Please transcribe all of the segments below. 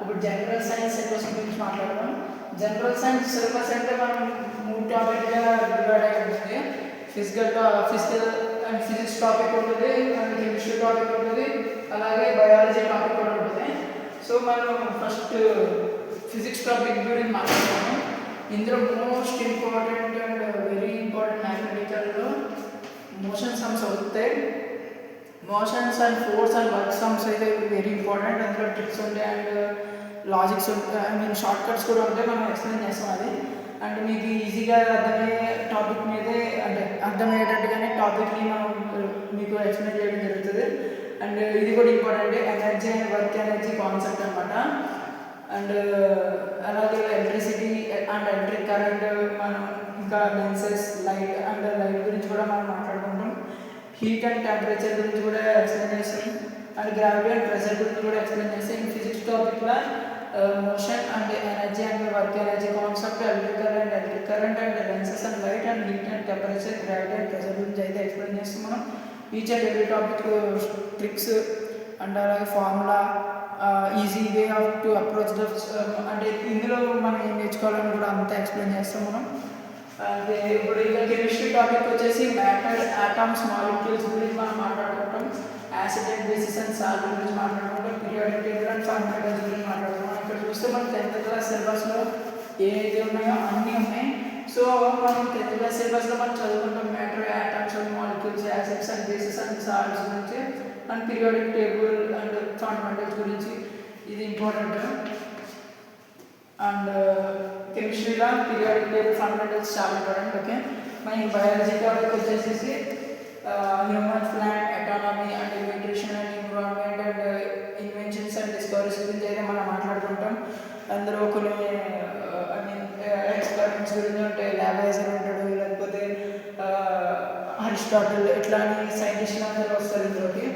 ఇప్పుడు general science syllabus గురించి మాట్లాడదాం. జనరల్ సైన్స్ సిలబస్ అంటే మనం 3 టాపిక్గా డివైడ్ అయి ఉంటుంది. ఫిజికల్ అండ్ ఫిజిక్స్ టాపిక్ ఉంటుంది, అండ్ కెమిస్ట్రీ టాపిక్ ఉంటుంది, అలాగే బయాలజీ టాపిక్ కూడా ఉంటుంది. సో మనం ఫస్ట్ ఫిజిక్స్ టాపిక్ గురించి మాట్లాడుతాము. ఇందులో most important and very important మ్యాథమెటికల్లో మోషన్ సమ్స్ అవుతాయి. Motions and force and work sums అయితే వెరీ ఇంపార్టెంట్. అందులో ట్రిక్స్ ఉంటాయి అండ్ లాజిక్స్ ఉంటాయి, ఐ మీన్ షార్ట్ కట్స్ కూడా ఉంటాయి. మనం ఎక్స్ప్లెయిన్ చేస్తాం అది. అండ్ మీకు ఈజీగా అర్థమయ్యే టాపిక్ మీదే, అంటే అర్థమయ్యేటట్టుగానే టాపిక్ని మనం మీకు ఎక్స్ప్లెయిన్ చేయడం జరుగుతుంది. అండ్ ఇది కూడా important, energy and work energy concept అనమాట. అండ్ అలాగే ఎలక్ట్రిసిటీ అండ్ ఎలక్ట్రిక్ కరెంట్, మనం ఇంకా లెన్సెస్, లైట్ అండ్ లైట్ గురించి కూడా మనం మాట్లాడుకుంటాం. హీట్ అండ్ టెంపరేచర్ గురించి కూడా ఎక్స్ప్లెయిన్ చేస్తాం. అండ్ గ్రావిటీ అండ్ ప్రెషర్ గురించి కూడా ఎక్స్ప్లెయిన్ చేస్తాం. ఈ ఫిజిక్స్ టాపిక్లో motion and energy and work energy concept, electric current and lenses and light and heat and temperature, gravity and pressure గురించి అయితే ఎక్స్ప్లెయిన్ చేస్తాం మనం. Each and every topic tricks and అలాగే formula, easy way of to approach the, అంటే ఇందులో మనం ఏం నేర్చుకోవాలని కూడా అంతా ఎక్స్ప్లెయిన్ చేస్తాం మనం. అదే ఇప్పుడు ఇంకా కెమిస్ట్రీ టాపిక్ వచ్చేసి మ్యాటర్, ఆటమ్స్, మాలిక్యూల్స్ గురించి మనం మాట్లాడుకుంటాం. Acid and bases and salt గురించి మాట్లాడుకుంటాం. పీరియాడిక్ టేబుల్ అండ్ ఫండమెంటల్స్ గురించి మాట్లాడుకుంటాం. ఇక్కడ చూస్తే మనం 10th క్లాస్ సిలబస్లో ఏదైతే ఉన్నాయో అన్నీ ఉన్నాయి. సో మనం 10th క్లాస్ సిలబస్లో మనం చదువుకుంటాం matter, atoms and molecules, acids and bases and salts గురించి, and periodic table and fundamentals గురించి. ఇది ఇంపార్టెంట్. అండ్ కెమిస్ట్రీలో పీరియాడిక్ టేబుల్, ఫండమెంటల్స్ చాలా ఇంపార్టెంట్. ఓకే, మన బయాలజీ టాపిక్ వచ్చేసి human, plant, economy and nutrition and environment and inventions and discoveries గురించి అయితే మనం మాట్లాడుకుంటాం. అందులో కొన్ని ఐ మీన్ ఎక్స్పెరిమెంట్స్ గురించి ఉంటాయి. ల్యాబరేజర్ ఉంటాడు, లేకపోతే అరిస్టాటిల్, ఇట్లాంటి సైంటిస్టులు అందరూ వస్తారు ఇందులోకి.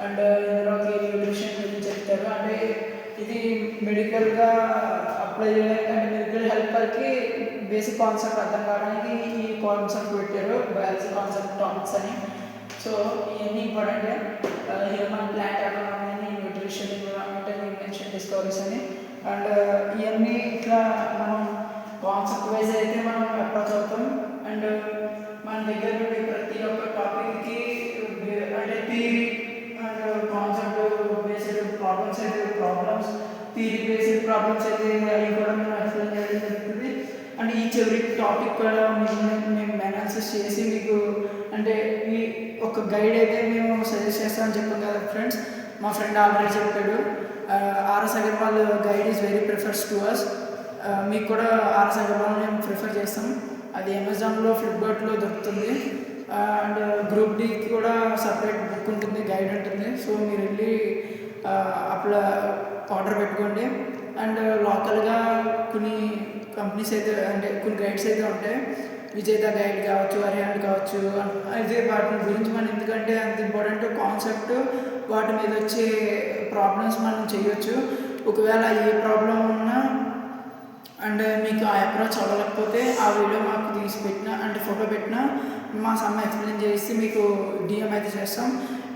అండ్ ఇందులోకి న్యూట్రిషన్ గురించి చెప్తారు. అంటే ఇది మెడికల్గా అప్లై చేయడానికి, అంటే మెడికల్ హెల్పర్కి బేసిక్ కాన్సెప్ట్ అర్థం కావడానికి ఈ కాన్సెప్ట్ పెట్టారు, బయాలజీ కాన్సెప్ట్ టాపిక్స్ అని. సో ఇవన్నీ ఇంపార్టెంట్. హ్యూమన్, ప్లాంట్, ఎకానమీ అని, nutrition, environment and invention, discoveries అని. అండ్ ఇవన్నీ ఇట్లా మనం కాన్సెప్ట్ వైజ్ అయితే మనం అప్రోచ్ అవుతాం. అండ్ మన దగ్గర నుండి ప్రతి ఒక్క టాపిక్కి అంటే theory and concept based problems, theory based problems అయితే అవి కూడా మేము ఎక్స్ప్లెయిన్ చేయడం జరుగుతుంది. అండ్ ఈచ్ ఎవ్రీ టాపిక్ కూడా మేము అనాలిసిస్ చేసి మీకు, అంటే ఈ ఒక గైడ్ అయితే మేము సజెస్ట్ చేస్తామని చెప్పాం కదా ఫ్రెండ్స్. మా ఫ్రెండ్ ఆల్రెడీ చెప్పాడు, RS Agarwal guide is very prefers to us. మీకు కూడా ఆర్ఎస్ అగర్వాల్ మేము ప్రిఫర్ చేస్తాం. అది అమెజాన్లో, ఫ్లిప్కార్ట్లో దొరుకుతుంది. అండ్ గ్రూప్ డీకి కూడా సపరేట్ బుక్ ఉంటుంది, గైడ్ ఉంటుంది. సో మీరు వెళ్ళి అట్లా ఆర్డర్ పెట్టుకోండి. అండ్ లోకల్గా కొన్ని కంపెనీస్ అయితే, అంటే కొన్ని గైడ్స్ అయితే ఉంటాయి. విజేత గైడ్ కావచ్చు, అరిహంట్ కావచ్చు. అయితే వాటి గురించి మనం ఎందుకంటే అంత ఇంపార్టెంట్ కాన్సెప్ట్, వాటి మీద వచ్చే ప్రాబ్లమ్స్ మనం చేయొచ్చు. ఒకవేళ ఏ ప్రాబ్లం ఉన్నా అండ్ మీకు ఆ అప్రోచ్ అవ్వలేకపోతే ఆ వీడియో మాకు తీసి పెట్టినా, అంటే ఫోటో పెట్టినా మా సమ్మ ఎక్స్ప్లెయిన్ చేసి మీకు డిఎం అయితే చేస్తాం.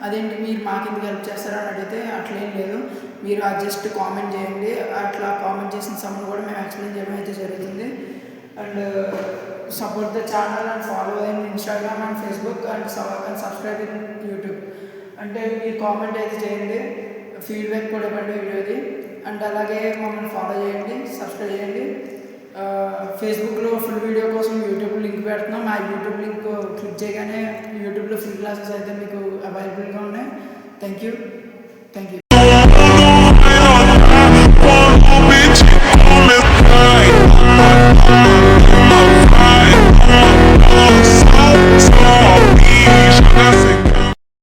అదేంటి మీరు మాకు ఎందుకు హెల్ప్ చేస్తారని అడిగితే అట్లేం లేదు, మీరు జస్ట్ కామెంట్ చేయండి. అట్లా కామెంట్ చేసిన సమ్మను కూడా మేము ఎక్స్ప్లెయిన్ చేయడం అయితే జరుగుతుంది. And support the channel and follow in Instagram and Facebook and subscribe in YouTube. అంటే మీరు కామెంట్ అయితే చేయండి, ఫీడ్బ్యాక్ కూడా ఇవ్వండి వీడియోది. అండ్ అలాగే మమ్మల్ని ఫాలో చేయండి, సబ్స్క్రైబ్ చేయండి. ఫేస్బుక్లో ఫుల్ వీడియో కోసం యూట్యూబ్ లింక్ పెడుతున్నాం. ఆ యూట్యూబ్ లింక్ క్లిక్ చేయగానే యూట్యూబ్లో ఫ్రీ క్లాసెస్ అయితే మీకు అవైలబుల్గా ఉన్నాయి. Thank you.